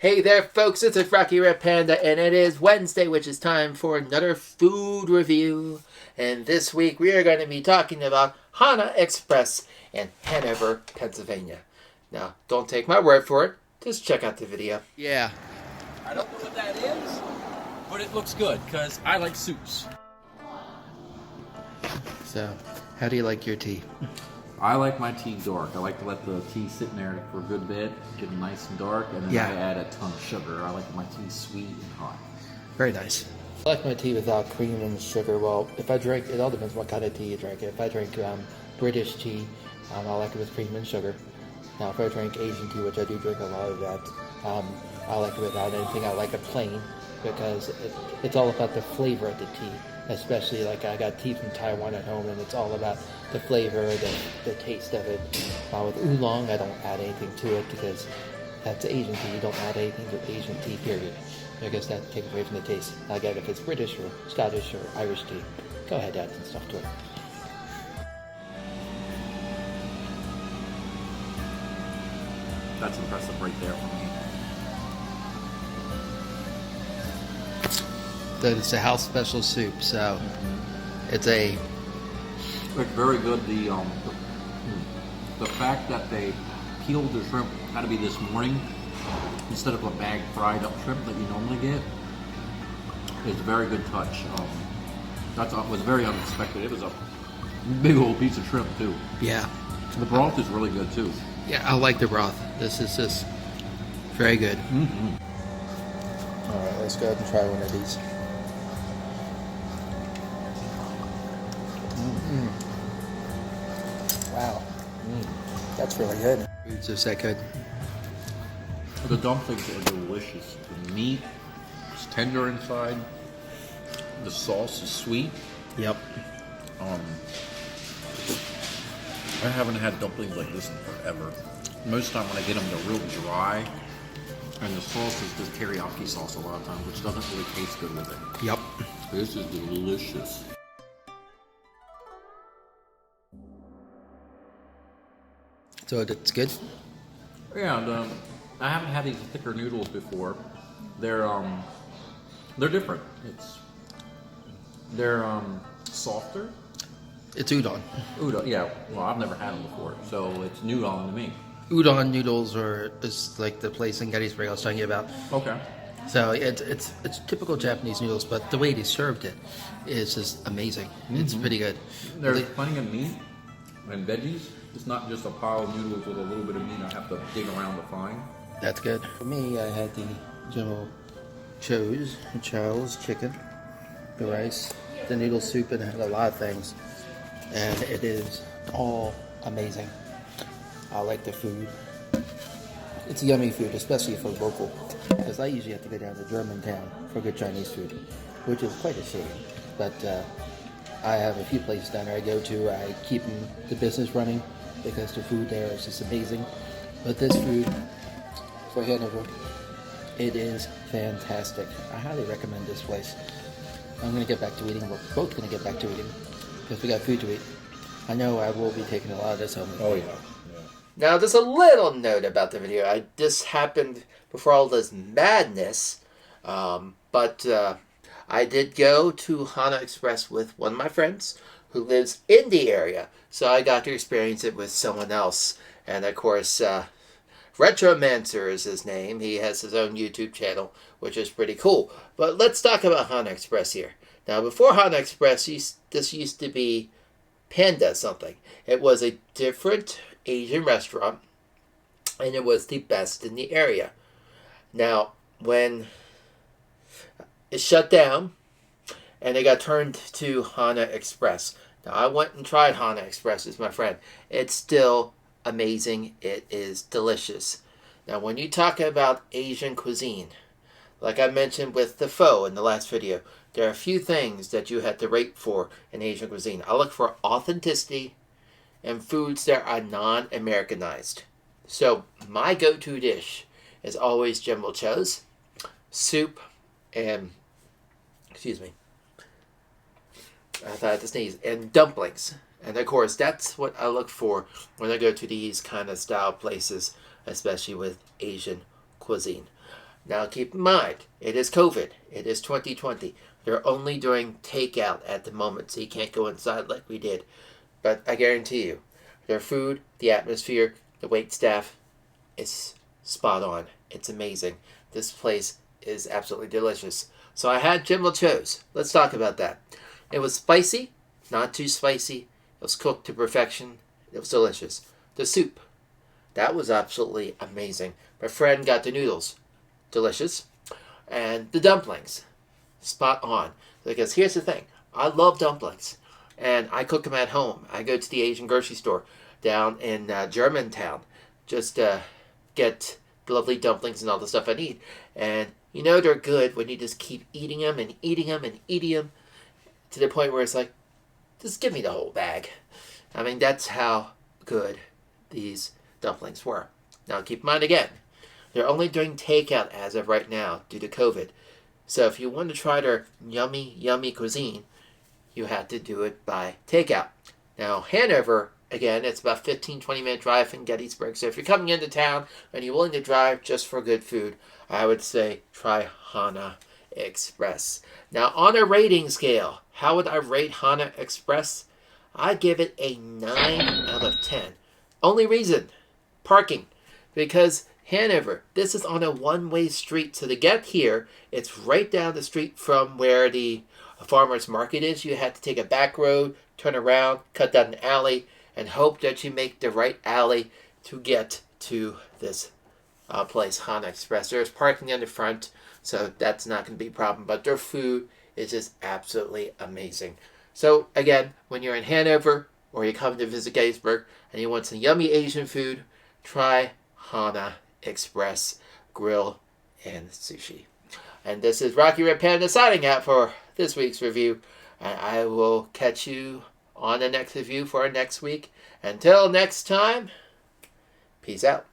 Hey there, folks, it's Rocky Red Panda, and it is Wednesday, which is time for another food review. And this week we are going to be talking about Hana Express in Hanover, Pennsylvania. Now, don't take my word for it, just check out the video. Yeah. I don't know what that is, but it looks good, because I like soups. So, how do you like your tea? I like my tea dark. I like to let the tea sit in there for a good bit, get it nice and dark, and then I add a ton of sugar. I like my tea sweet and hot. Very nice. I like my tea without cream and sugar. Well, if I drink, it all depends what kind of tea you drink. If I drink British tea, I like it with cream and sugar. Now, if I drink Asian tea, which I do drink a lot of that, I like it without anything. I like it plain because it's all about the flavor of the tea. Especially like I got tea from Taiwan at home, and it's all about the flavor, the taste of it. With oolong, I don't add anything to it because that's Asian tea. You don't add anything to Asian tea, period. Because that takes away from the taste. Again, if it's British or Scottish or Irish tea, go ahead, add some stuff to it. That's impressive right there for me. It's a house special soup, so it's very good. The fact that they peeled the shrimp had to be this morning instead of a bag fried up shrimp that you normally get is a very good touch. That was very unexpected. It was a big old piece of shrimp too. Yeah. The broth is really good too. Yeah, I like the broth. This is just very good. Mm-hmm. All right, let's go ahead and try one of these. Wow, that's really good. It's just that good. The dumplings are delicious. The meat is tender inside. The sauce is sweet. Yep. I haven't had dumplings like this in forever. Most of the time when I get them, they're real dry. And the sauce is just teriyaki sauce a lot of times, which doesn't really taste good with it. Yep. This is delicious. So it's good? Yeah, I haven't had these thicker noodles before. They're different. They're softer. It's udon. Udon, yeah. Well, I've never had them before, so it's udon to me. Udon noodles is like the place in Gettysburg I was telling you about. Okay. So it's typical Japanese noodles, but the way they served it is just amazing. Mm-hmm. It's pretty good. There's plenty of meat and veggies. It's not just a pile of noodles with a little bit of meat I have to dig around to find. That's good. For me, I had the general Charles chicken, the rice, the noodle soup, and it had a lot of things. And it is all amazing. I like the food. It's yummy food, especially for local. Because I usually have to go down to Germantown for good Chinese food, which is quite a shame. But I have a few places down there I go to. I keep the business running because the food there is just amazing. But this food for Hanover, it is fantastic. I highly recommend this place. I'm going to get back to eating. We're both going to get back to eating because we got food to eat. I know I will be taking a lot of this home. Oh, yeah. Now, just a little note about the video. This happened before all this madness, but I did go to Hana Express with one of my friends who lives in the area, so I got to experience it with someone else. And of course, Retromancer is his name. He has his own YouTube channel, which is pretty cool. But let's talk about Hana Express here. Now, before Hana Express, this used to be Panda something. It was a different Asian restaurant, and it was the best in the area. Now, when it shut down, and it got turned to Hana Express. Now, I went and tried Hana Express with my friend. It's still amazing. It is delicious. Now, when you talk about Asian cuisine, like I mentioned with the pho in the last video, there are a few things that you have to rate for in Asian cuisine. I look for authenticity and foods that are non-Americanized. So, my go-to dish is always jumbo cheese, soup, and, I thought I had to sneeze, and dumplings. And of course, that's what I look for when I go to these kind of style places, especially with Asian cuisine. Now keep in mind, it is COVID. It is 2020. They're only doing takeout at the moment, so you can't go inside like we did. But I guarantee you, their food, the atmosphere, the wait staff, it's spot on. It's amazing. This place is absolutely delicious. So I had chimolchos. Let's talk about that. It was spicy, not too spicy. It was cooked to perfection. It was delicious. The soup, that was absolutely amazing. My friend got the noodles. Delicious. And the dumplings, spot on. Because here's the thing. I love dumplings. And I cook them at home. I go to the Asian grocery store down in Germantown. Just get the lovely dumplings and all the stuff I need. And you know they're good when you just keep eating them and eating them and eating them to the point where it's like, just give me the whole bag. I mean, that's how good these dumplings were. Now, keep in mind again, they're only doing takeout as of right now due to COVID. So if you want to try their yummy, yummy cuisine, you have to do it by takeout. Now, Hanover, again, it's about 15-20 minute drive from Gettysburg. So if you're coming into town and you're willing to drive just for good food, I would say try Hana Express. Now, on a rating scale, how would I rate Hana Express? I give it a 9 out of 10. Only reason, parking. Because Hanover, this is on a one-way street. So to get here, it's right down the street from where the farmer's market is. You have to take a back road, turn around, cut down an alley, and hope that you make the right alley to get to this place, Hana Express. There's parking in the front, so that's not going to be a problem. But their food is just absolutely amazing. So again, when you're in Hanover or you're coming to visit Gettysburg and you want some yummy Asian food, try Hana Express Grill and Sushi. And this is Rocky Red Panda signing out for this week's review. And I will catch you on the next review for next week. Until next time, peace out.